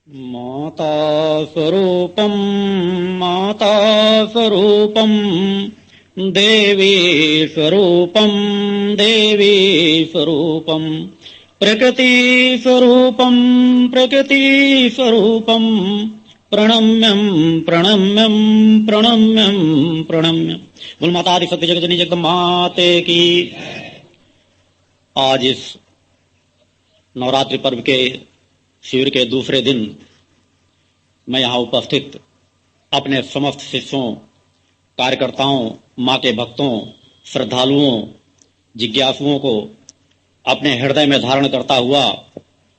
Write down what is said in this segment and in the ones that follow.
माता स्वरूपम माता स्वरूपम देवी स्वरूपम देवी स्वरूपम प्रकृति स्वरूपम प्रकृति स्वरूपम प्रणम्यम प्रणम्यम प्रणम्यम प्रणम्यम। बोल माता आदि शक्ति जगजनी जगदम्बाते की। आज इस नवरात्रि पर्व के शिविर के दूसरे दिन मैं यहाँ उपस्थित अपने समस्त शिष्यों, कार्यकर्ताओं, माँ के भक्तों, श्रद्धालुओं, जिज्ञासुओं को अपने हृदय में धारण करता हुआ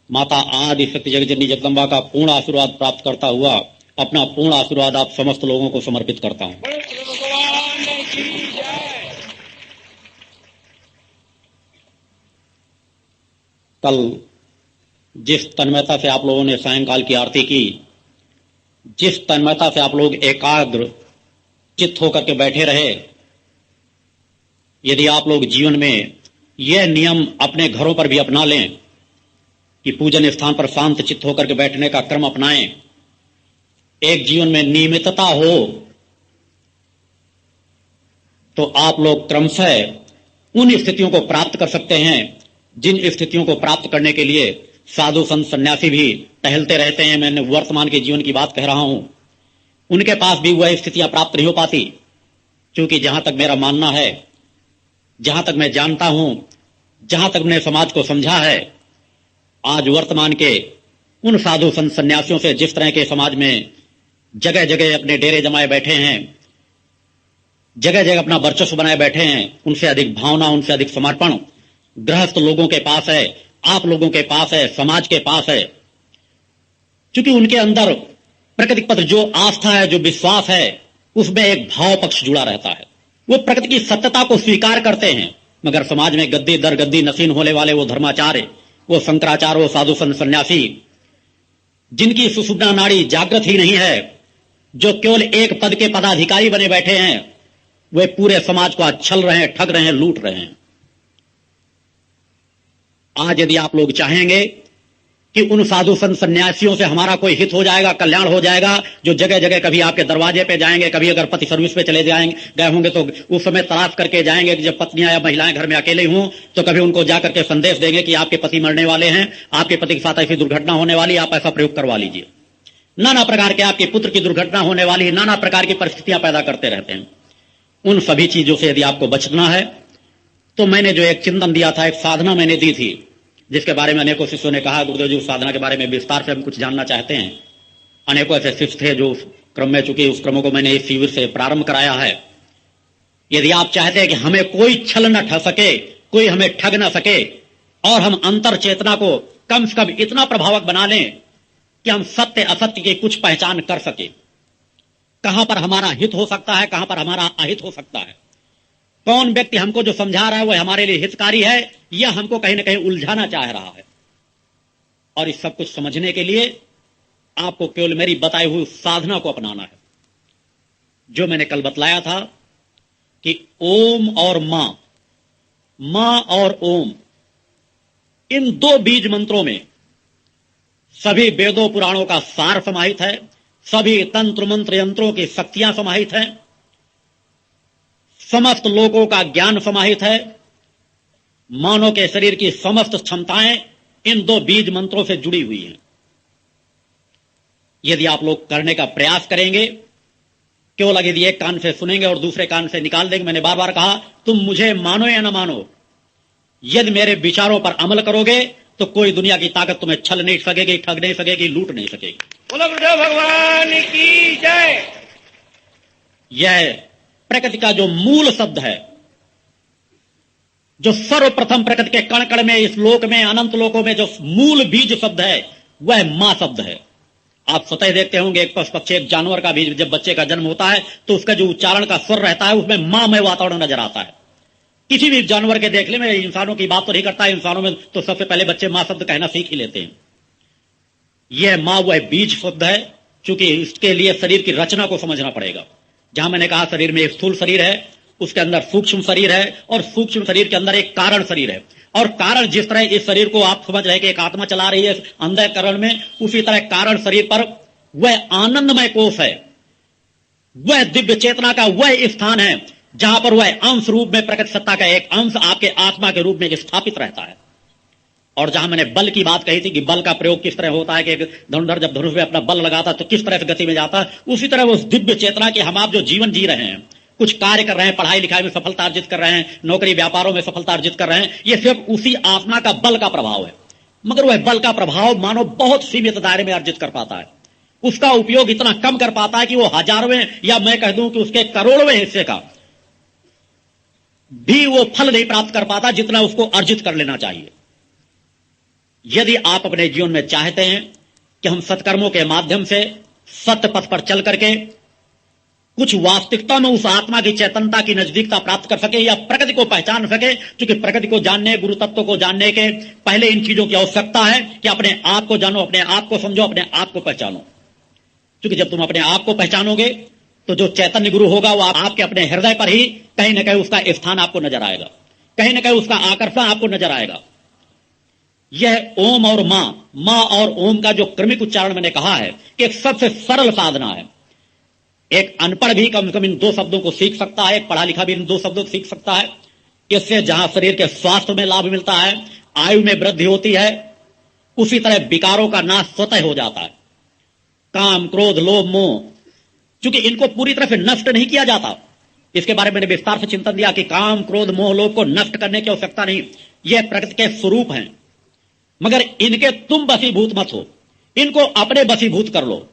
माता आदि शक्ति जगजननी जगदम्बा का पूर्ण आशीर्वाद प्राप्त करता हुआ अपना पूर्ण आशीर्वाद आप समस्त लोगों को समर्पित करता हूँ। कल जिस तन्मयता से आप लोगों ने सायंकाल की आरती की, जिस तन्मयता से आप लोग एकाग्र चित्त होकर के बैठे रहे, यदि आप लोग जीवन में यह नियम अपने घरों पर भी अपना लें कि पूजन स्थान पर शांत चित्त होकर के बैठने का क्रम अपनाएं, एक जीवन में नियमितता हो, तो आप लोग क्रमशः उन स्थितियों को प्राप्त कर सकते हैं जिन स्थितियों को प्राप्त करने के लिए साधु संत सन्यासी भी टहलते रहते हैं। मैंने वर्तमान के जीवन की बात कह रहा हूं, उनके पास भी वह स्थितियां प्राप्त नहीं हो पाती, क्योंकि जहां तक मेरा मानना है, जहां तक मैं जानता हूं, जहां तक मैंने समाज को समझा है, आज वर्तमान के उन साधु संत सन्यासियों से जिस तरह के समाज में जगह जगह अपने डेरे जमाए बैठे हैं, जगह जगह अपना वर्चस्व बनाए बैठे हैं, उनसे अधिक भावना, उनसे अधिक समर्पण गृहस्थ लोगों के पास है, आप लोगों के पास है, समाज के पास है। क्योंकि उनके अंदर प्रकृति पर जो आस्था है, जो विश्वास है, उसमें एक भाव पक्ष जुड़ा रहता है। वो प्रकृति की सत्यता को स्वीकार करते हैं, मगर समाज में गद्दी दर गद्दी नसीन होने वाले वो धर्माचार्य, वो शंकराचार्य, वो साधु संत सन्यासी, जिनकी सुषुम्ना नाड़ी जागृत ही नहीं है, जो केवल एक पद के पदाधिकारी बने बैठे हैं, वे पूरे समाज को आज छल रहे हैं, ठग रहे हैं, लूट रहे हैं। आज यदि आप लोग चाहेंगे कि उन साधु संत सन्यासियों से हमारा कोई हित हो जाएगा, कल्याण हो जाएगा, जो जगह जगह कभी आपके दरवाजे पे जाएंगे, कभी अगर पति सर्विस पे चले गए होंगे तो उस समय तलाश करके जाएंगे कि जब पत्नियां या महिलाएं घर में अकेले हों तो कभी उनको जाकर के संदेश देंगे कि आपके पति मरने वाले हैं, आपके पति के साथ ऐसी दुर्घटना होने वाली, आप ऐसा प्रयोग करवा लीजिए। नाना प्रकार के आपके पुत्र की दुर्घटना होने वाली है, नाना प्रकार की परिस्थितियां पैदा करते रहते हैं। उन सभी चीजों से यदि आपको बचना है तो मैंने जो एक चिंतन दिया था, एक साधना मैंने दी थी, जिसके बारे में अनेकों शिष्यों ने कहा गुरुदेव जी उस साधना के बारे में विस्तार से हम कुछ जानना चाहते हैं। अनेकों ऐसे शिष्य थे जो उस क्रम में चुके, उस क्रमों को मैंने इस शिविर से प्रारंभ कराया है। यदि आप चाहते हैं कि हमें कोई छल न ठग सके, कोई हमें ठग न सके, और हम अंतर चेतना को कम से कम इतना प्रभावक बना लें कि हम सत्य असत्य की कुछ पहचान कर सके, कहां पर हमारा हित हो सकता है, कहां पर हमारा अहित हो सकता है, कौन व्यक्ति हमको जो समझा रहा है वह हमारे लिए हितकारी है या हमको कहीं ना कहीं उलझाना चाह रहा है। और इस सब कुछ समझने के लिए आपको केवल मेरी बताई हुई साधना को अपनाना है, जो मैंने कल बतलाया था कि ओम और मां और ओम, इन दो बीज मंत्रों में सभी वेदों पुराणों का सार समाहित है, सभी तंत्र मंत्र यंत्रों की शक्तियां समाहित हैं, समस्त लोगों का ज्ञान समाहित है, मानव के शरीर की समस्त क्षमताएं इन दो बीज मंत्रों से जुड़ी हुई हैं। यदि आप लोग करने का प्रयास करेंगे, केवल यदि एक कान से सुनेंगे और दूसरे कान से निकाल देंगे, मैंने बार बार कहा तुम मुझे मानो या न मानो, यदि मेरे विचारों पर अमल करोगे तो कोई दुनिया की ताकत तुम्हें छल नहीं सकेगी, ठग नहीं सकेगी, लूट नहीं सकेगी। बोलो गुरुदेव भगवान की जय। यह प्रकृति का जो मूल शब्द है, जो सर्वप्रथम प्रकृति के कण कण में, इस लोक में, अनंत लोकों में जो मूल बीज शब्द है, वह मां शब्द है। आप स्वतः देखते होंगे एक पशु पक्षी, एक जानवर का भी जब बच्चे का जन्म होता है तो उसका जो उच्चारण का स्वर रहता है उसमें मां में वातावरण नजर आता है। किसी भी जानवर के देख ले, मैं इंसानों की बात तो नहीं करता, इंसानों में तो सबसे पहले बच्चे मां शब्द कहना सीख ही लेते हैं। यह मां वह बीज शब्द है, चूंकि इसके लिए शरीर की रचना को समझना पड़ेगा। जहां मैंने कहा शरीर में एक स्थूल शरीर है, उसके अंदर सूक्ष्म शरीर है, और सूक्ष्म शरीर के अंदर एक कारण शरीर है, और कारण जिस तरह इस शरीर को आप समझ रहे कि एक आत्मा चला रही है अंतःकरण में, उसी तरह कारण शरीर पर वह आनंदमय कोष है, वह दिव्य चेतना का वह स्थान है जहां पर वह अंश रूप में प्रकट सत्ता का एक अंश आपके आत्मा के रूप में स्थापित रहता है। और जहां मैंने बल की बात कही थी कि बल का प्रयोग किस तरह होता है कि धनुर्धर जब धनुष में अपना बल लगाता है तो किस तरह से गति में जाता है, उसी तरह उस दिव्य चेतना की हम आप जो जीवन जी रहे हैं, कुछ कार्य कर रहे हैं, पढ़ाई लिखाई में सफलता अर्जित कर रहे हैं, नौकरी व्यापारों में सफलता अर्जित कर रहे हैं, ये सिर्फ उसी आत्मा का बल का प्रभाव है। मगर वह बल का प्रभाव मानव बहुत सीमित दायरे में अर्जित कर पाता है, उसका उपयोग इतना कम कर पाता है कि वो हजारवें या मैं कह दूं कि उसके करोड़वें हिस्से का भी वो फल नहीं प्राप्त कर पाता जितना उसको अर्जित कर लेना चाहिए। यदि आप अपने जीवन में चाहते हैं कि हम सत्कर्मों के माध्यम से सत्य पथ पर चल करके कुछ वास्तविकता में उस आत्मा की चैतन्यता की नजदीकता प्राप्त कर सके या प्रकृति को पहचान सके, क्योंकि प्रकृति को जानने, गुरु तत्व को जानने के पहले इन चीजों की आवश्यकता है कि अपने आप को जानो, अपने आप को समझो, अपने आप को पहचानो। क्योंकि जब तुम अपने आप को पहचानोगे तो जो चैतन्य गुरु होगा वो आपके अपने हृदय पर ही कहीं ना कहीं उसका स्थान आपको नजर आएगा, कहीं ना कहीं उसका आकर्षण आपको नजर आएगा। यह ओम और मां और ओम का जो क्रमिक उच्चारण मैंने कहा है, एक सबसे सरल साधना है। एक अनपढ़ भी कम से कम इन दो शब्दों को सीख सकता है, एक पढ़ा लिखा भी इन दो शब्दों को सीख सकता है। इससे जहां शरीर के स्वास्थ्य में लाभ मिलता है, आयु में वृद्धि होती है, उसी तरह विकारों का नाश स्वतः हो जाता है। काम, क्रोध, लोभ, मोह, क्योंकि इनको पूरी तरह से नष्ट नहीं किया जाता, इसके बारे में मैंने विस्तार से चिंतन दिया कि काम, क्रोध, मोह, लोभ को नष्ट करने की आवश्यकता नहीं, यह प्रकृति के स्वरूप हैं। मगर इनके तुम वशीभूत मत हो, इनको अपने वशीभूत कर लो।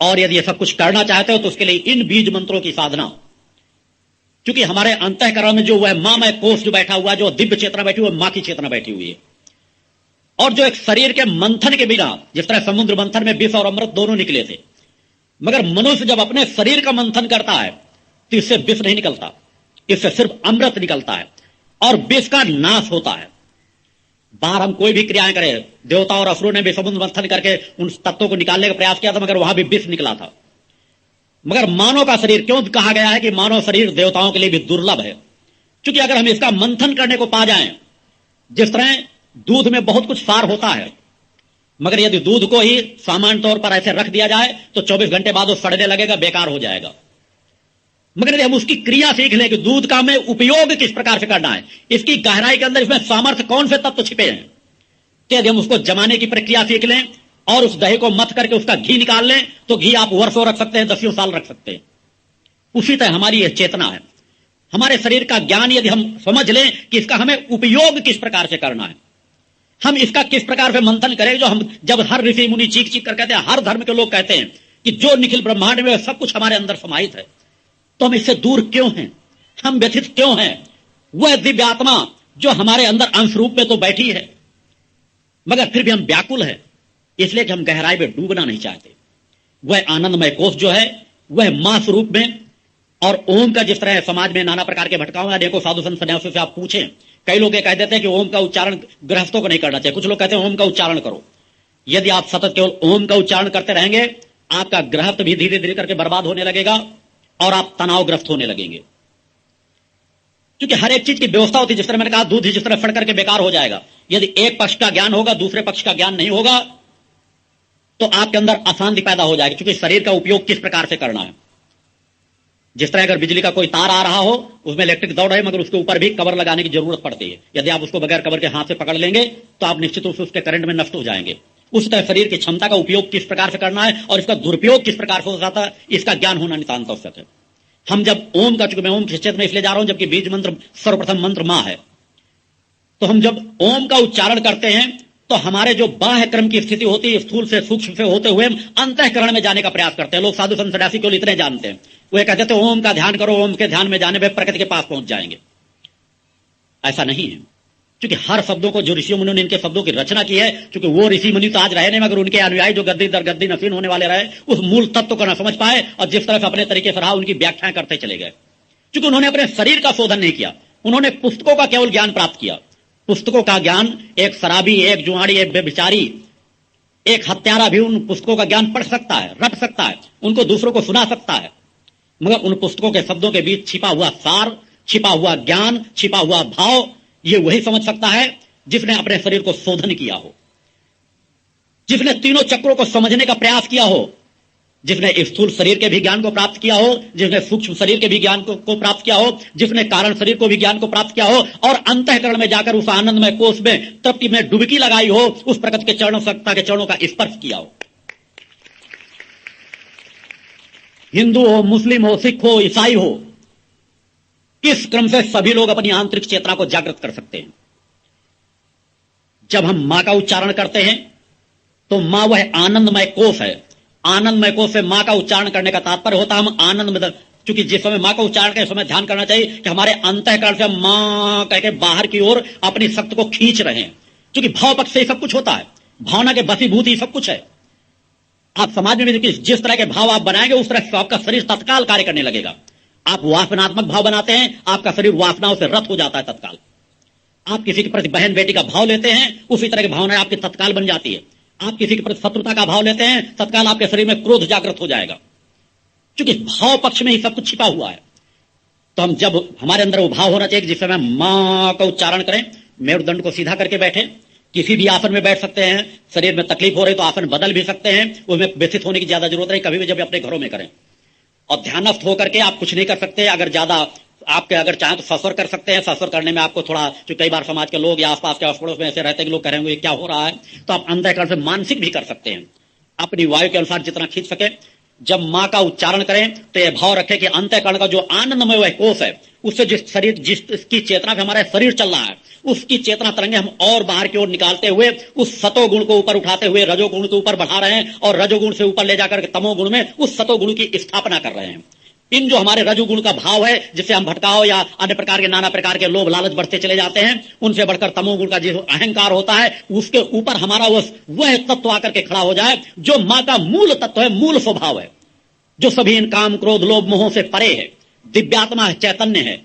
और यदि ये सब कुछ करना चाहते हो तो उसके लिए इन बीज मंत्रों की साधना, क्योंकि हमारे अंतःकरण में जो वह मामय कोष जो बैठा हुआ है, जो दिव्य चेतना बैठी हुई है, मां की चेतना बैठी हुई है। और जो एक शरीर के मंथन के बिना, जिस तरह समुद्र मंथन में विष और अमृत दोनों निकले थे, मगर मनुष्य जब अपने शरीर का मंथन करता है तो इससे विष नहीं निकलता, इससे सिर्फ अमृत निकलता है और विष का नाश होता है। बाहर हम कोई भी क्रियाएं करें, देवता और असुरों ने भी समुद्र मंथन करके उन तत्वों को निकालने का प्रयास किया था, मगर वहां भी विष निकला था। मगर मानव का शरीर, क्यों कहा गया है कि मानव शरीर देवताओं के लिए भी दुर्लभ है? क्योंकि अगर हम इसका मंथन करने को पा जाएं, जिस तरह दूध में बहुत कुछ सार होता है, मगर यदि दूध को ही सामान्य तौर पर ऐसे रख दिया जाए तो 24 घंटे बाद वो सड़ने लगेगा, बेकार हो जाएगा। मगर यदि हम उसकी क्रिया सीख लें कि दूध का हमें उपयोग किस प्रकार से करना है, इसकी गहराई के अंदर इसमें सामर्थ्य कौन से तत्व छिपे हैं, तो यदि हम उसको जमाने की प्रक्रिया सीख लें और उस दही को मथ करके उसका घी निकाल लें तो घी आप वर्षों रख सकते हैं, 10 साल रख सकते हैं। उसी तरह हमारी यह चेतना है, हमारे शरीर का ज्ञान यदि हम समझ लें कि इसका हमें उपयोग किस प्रकार से करना है, हम इसका किस प्रकार से मंथन करें। जो हम जब हर ऋषि मुनि चीख चीख कर कहते हैं, हर धर्म के लोग कहते हैं कि जो निखिल ब्रह्मांड में सब कुछ हमारे अंदर समाहित है, तो हम इससे दूर क्यों हैं, हम व्यथित क्यों हैं? वह दिव्य आत्मा जो हमारे अंदर अंश रूप में तो बैठी है, मगर फिर भी हम व्याकुल है, इसलिए कि हम गहराई में डूबना नहीं चाहते। वह आनंदमय कोष जो है वह मां स्वरूप में, और ओम का जिस तरह समाज में नाना प्रकार के भटकाव है, देखो साधु संत सन्यासियों से आप पूछें, कई लोग ये कह देते हैं कि ओम का उच्चारण गृहस्थों को नहीं करना चाहिए, कुछ लोग कहते हैं ओम का उच्चारण करो। यदि आप सतत केवल ओम का उच्चारण करते रहेंगे, आपका गृहस्थ भी धीरे धीरे करके बर्बाद होने लगेगा और आप तनावग्रस्त होने लगेंगे। क्योंकि हर एक चीज की व्यवस्था होती है, जिस तरह मैंने कहा दूध जिस तरह फट करके बेकार हो जाएगा, यदि एक पक्ष का ज्ञान होगा, दूसरे पक्ष का ज्ञान नहीं होगा, तो आपके अंदर अशांति पैदा हो जाएगी। क्योंकि शरीर का उपयोग किस प्रकार से करना है, जिस तरह अगर बिजली का कोई तार आ रहा हो, उसमें इलेक्ट्रिक दौड़ है, मगर उसके ऊपर भी कवर लगाने की जरूरत पड़ती है। यदि आप उसको बगैर कवर के हाथ से पकड़ लेंगे तो आप निश्चित रूप से उसके करंट में नष्ट हो जाएंगे। उस तरह शरीर की क्षमता का उपयोग किस प्रकार से करना है और इसका दुरुपयोग किस प्रकार से हो जाता है, इसका ज्ञान होना नितांत आवश्यक है। हम जब ओम का, चूंकि मैं ओम के क्षेत्र में इसलिए जा रहा हूं जबकि बीज मंत्र सर्वप्रथम मंत्र मां है, तो हम जब ओम का उच्चारण करते हैं तो हमारे जो बाह्य क्रम की स्थिति होती है, स्थूल से सूक्ष्म से होते हुए हम अंतःकरण में जाने का प्रयास करते हैं। लोग साधु संत सन्यासी केवल इतने जानते हैं, वो कहते थे ओम का ध्यान करो, ओम के ध्यान में जाने में प्रकृति के पास पहुंच जाएंगे। ऐसा नहीं है, क्योंकि हर शब्दों को जो ऋषि मुनियों ने इनके शब्दों की रचना की है, क्योंकि वो ऋषि मुनि तो आज रहे नहीं, मगर उनके अनुयायी जो गद्दी दर गद्दी नफीन होने वाले रहे, उस मूल तत्व को न समझ पाए और जिस तरह से अपने तरीके से रहा उनकी व्याख्याएं करते चले गए। क्योंकि उन्होंने अपने शरीर का शोधन नहीं किया, उन्होंने पुस्तकों का केवल ज्ञान प्राप्त किया। पुस्तकों का ज्ञान, एक शराबी, एक जुआड़ी, एक बेविचारी, एक हत्यारा भी उन पुस्तकों का ज्ञान पढ़ सकता है, रट सकता है, उनको दूसरों को सुना सकता है, मगर उन पुस्तकों के शब्दों के बीच छिपा हुआ सार, छिपा हुआ ज्ञान, छिपा हुआ भाव, ये वही समझ सकता है जिसने अपने शरीर को शोधन किया हो, जिसने तीनों चक्रों को समझने का प्रयास किया हो, जिसने स्थूल शरीर के भी ज्ञान को प्राप्त किया हो, जिसने सूक्ष्म शरीर के भी ज्ञान को प्राप्त किया हो, जिसने कारण शरीर को भी ज्ञान को प्राप्त किया हो और अंतःकरण में जाकर उस आनंदमय कोष में तृप्ति में डुबकी लगाई हो, उस प्रकृति के चरणों सत्ता के चरणों का स्पर्श किया हो। हिंदू हो, मुस्लिम हो, सिख हो, ईसाई हो, इस क्रम से सभी लोग अपनी आंतरिक चेतना को जागृत कर सकते हैं। जब हम मां का उच्चारण करते हैं तो मां वह आनंदमय कोष है। आनंदमय कोष से मां का उच्चारण करने का तात्पर्य होता है हम आनंद में, क्योंकि जिस समय मां का उच्चारण के समय ध्यान करना चाहिए कि हमारे अंतःकरण से मां कहकर बाहर की ओर अपनी शक्ति को खींच रहे हैं, क्योंकि भाव पक्ष से ही सब कुछ होता है, भावना के बसीभूत ही सब कुछ है। आप समाज में जिस तरह के भाव आप बनाएंगे उस तरह से आपका शरीर तत्काल कार्य करने लगेगा। आप वासनात्मक भाव बनाते हैं, आपका शरीर वासनाओं से रत हो जाता है तत्काल। आप किसी के प्रति बहन बेटी का भाव लेते हैं, उसी तरह की भावनाएं आपकी तत्काल बन जाती है। आप किसी के प्रति शत्रुता का भाव लेते हैं, तत्काल आपके शरीर में क्रोध जागृत हो जाएगा, क्योंकि भाव पक्ष में ही सब कुछ छिपा हुआ है। तो हम जब हमारे अंदर वो भाव होना चाहिए जिस समय मां का उच्चारण करें, मेरुदंड को सीधा करके बैठे, किसी भी आसन में बैठ सकते हैं। शरीर में तकलीफ हो रही तो आसन बदल भी सकते हैं, उसमें व्यथित होने की ज्यादा जरूरत नहीं, कभी भी जब अपने घरों में करें। और ध्यानस्थ होकर के आप कुछ नहीं कर सकते, अगर ज्यादा आपके अगर चाहें तो सस्वर कर सकते हैं। सस्वर करने में आपको थोड़ा, जो कई बार समाज के लोग या आसपास के आस पड़ोस में ऐसे रहते हैं कि लोग कहेंगे ये क्या हो रहा है, तो आप अंतःकरण से मानसिक भी कर सकते हैं, अपनी वायु के अनुसार जितना खींच सके। जब मां का उच्चारण करें तो यह भाव रखें कि अंतःकरण का जो आनंदमय वह कोष है, उससे जिस शरीर जिसकी चेतना से हमारा शरीर चल रहा है, उसकी चेतना तरंगे हम और बाहर की ओर निकालते हुए उस सतोगुण को ऊपर उठाते हुए रजोगुण को ऊपर बढ़ा रहे हैं और रजोगुण से ऊपर ले जाकर तमोगुण में उस सतोगुण की स्थापना कर रहे हैं। इन जो हमारे रजोगुण का भाव है, जिससे हम भटकाव या अन्य प्रकार के नाना प्रकार के लोभ लालच बढ़ते चले जाते हैं, उनसे बढ़कर तमोगुण का जो अहंकार होता है, उसके ऊपर हमारा वह तत्व आकर के खड़ा हो जाए जो मां का मूल तत्व है, मूल स्वभाव है, जो सभी इन काम क्रोध लोभ मोहों से परे है, दिव्यात्मा है, चैतन्य है।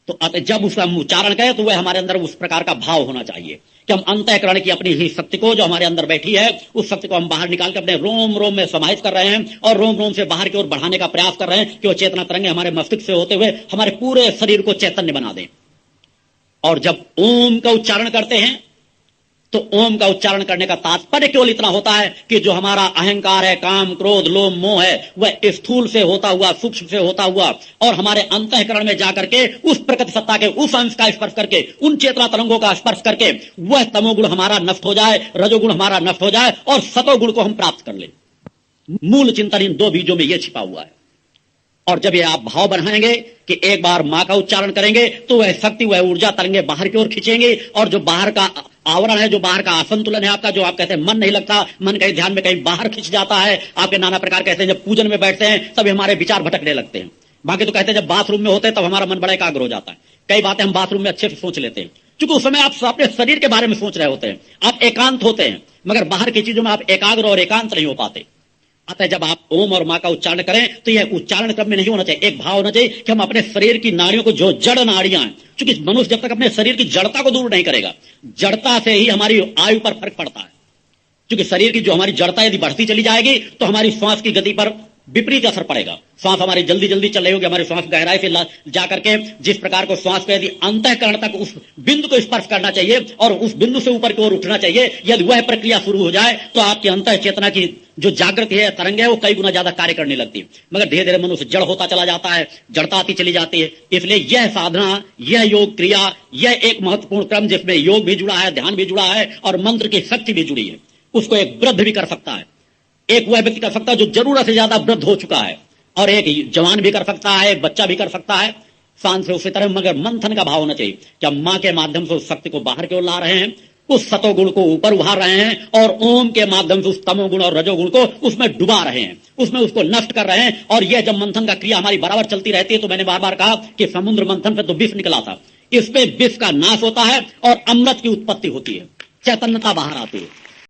तो जब उसका हम उच्चारण करें तो वह हमारे अंदर उस प्रकार का भाव होना चाहिए कि हम अंतःकरण की अपनी ही शक्ति को, जो हमारे अंदर बैठी है, उस शक्ति को हम बाहर निकाल के अपने रोम रोम में समाहित कर रहे हैं और रोम रोम से बाहर की ओर बढ़ाने का प्रयास कर रहे हैं कि वो चेतना तरंगे हमारे मस्तिष्क से होते हुए हमारे पूरे शरीर को चैतन्य बना दें। और जब ओम का उच्चारण करते हैं तो ओम का उच्चारण करने का तात्पर्य केवल इतना होता है कि जो हमारा अहंकार है, काम क्रोध लोभ मोह है, वह स्थूल से होता हुआ, सूक्ष्म से होता हुआ और हमारे अंतःकरण में जाकर के उस प्रकृति सत्ता के उस अंश का स्पर्श करके, उन चेतना तरंगों का स्पर्श करके वह तमोगुण हमारा नष्ट हो जाए, रजोगुण हमारा नष्ट हो जाए और सतोगुण को हम प्राप्त कर ले। मूल चिंतन इन दो बीजों में यह छिपा हुआ है। और जब ये आप भाव बनाएंगे कि एक बार मां का उच्चारण करेंगे तो वह शक्ति, वह ऊर्जा तरंगे बाहर की ओर खींचेंगे और जो बाहर का आवरण है, जो बाहर का असंतुलन है आपका, जो आप कहते हैं मन नहीं लगता, मन कहीं ध्यान में कहीं बाहर खींच जाता है, आपके नाना प्रकार कहते हैं जब पूजन में बैठते हैं तभी हमारे विचार भटकने लगते हैं। बाकी तो कहते हैं जब बाथरूम में होते हैं तब हमारा मन बड़ा एकाग्र हो जाता है। कई बातें हम बाथरूम में अच्छे से सोच लेते हैं, क्योंकि उस समय आप अपने शरीर के बारे में सोच रहे होते हैं, आप एकांत होते हैं, मगर बाहर की चीजों में आप एकाग्र और एकांत नहीं हो पाते। अतः जब आप ओम और मां का उच्चारण करें तो यह उच्चारण क्रम में नहीं होना चाहिए, एक भाव होना चाहिए कि हम अपने शरीर की नाड़ियों को, जो जड़ नाड़ियां हैं, क्योंकि मनुष्य जब तक अपने शरीर की जड़ता को दूर नहीं करेगा, जड़ता से ही हमारी आयु पर फर्क पड़ता है। क्योंकि शरीर की जो हमारी जड़ता यदि बढ़ती चली जाएगी तो हमारी श्वास की गति पर विपरीत असर पड़ेगा। श्वास हमारी जल्दी जल्दी चल रही होगी, हमारी श्वास गहराई से जाकर के जिस प्रकार को श्वास को यदि अंतःकरण तक उस बिंदु को स्पर्श करना चाहिए और उस बिंदु से ऊपर की ओर उठना चाहिए, यदि वह प्रक्रिया शुरू हो जाए तो आपकी अंतः चेतना की जो जागृति है, तरंग है, वो कई गुना ज्यादा कार्य करने लगती है। मगर धीरे धीरे मनुष्य जड़ होता चला जाता है, जड़ता आती चली जाती है। इसलिए यह साधना, यह योग क्रिया, यह एक महत्वपूर्ण क्रम जिसमें योग भी जुड़ा है, ध्यान भी जुड़ा है और मंत्र की शक्ति भी जुड़ी है। उसको एक वृद्ध भी कर सकता है, एक वह व्यक्ति कर सकता है जो जरूरत से ज्यादा वृद्ध हो चुका है, और एक जवान भी कर सकता है, एक बच्चा भी कर सकता है, शान से उसी तरह। मगर मंथन का भाव होना चाहिए कि हम मां के माध्यम से उस शक्ति को बाहर की ओर ला रहे हैं, उस सतोगुण को ऊपर उभार रहे हैं और ओम के माध्यम से उस तमोगुण और रजोगुण को उसमें डुबा रहे हैं, उसमें उसको नष्ट कर रहे हैं। और यह जब मंथन का क्रिया हमारी बराबर चलती रहती है, तो मैंने बार बार कहा कि समुद्र मंथन से तो विष निकला था, इस पे विष का नाश होता है और अमृत की उत्पत्ति होती है, चैतन्यता बाहर आती है।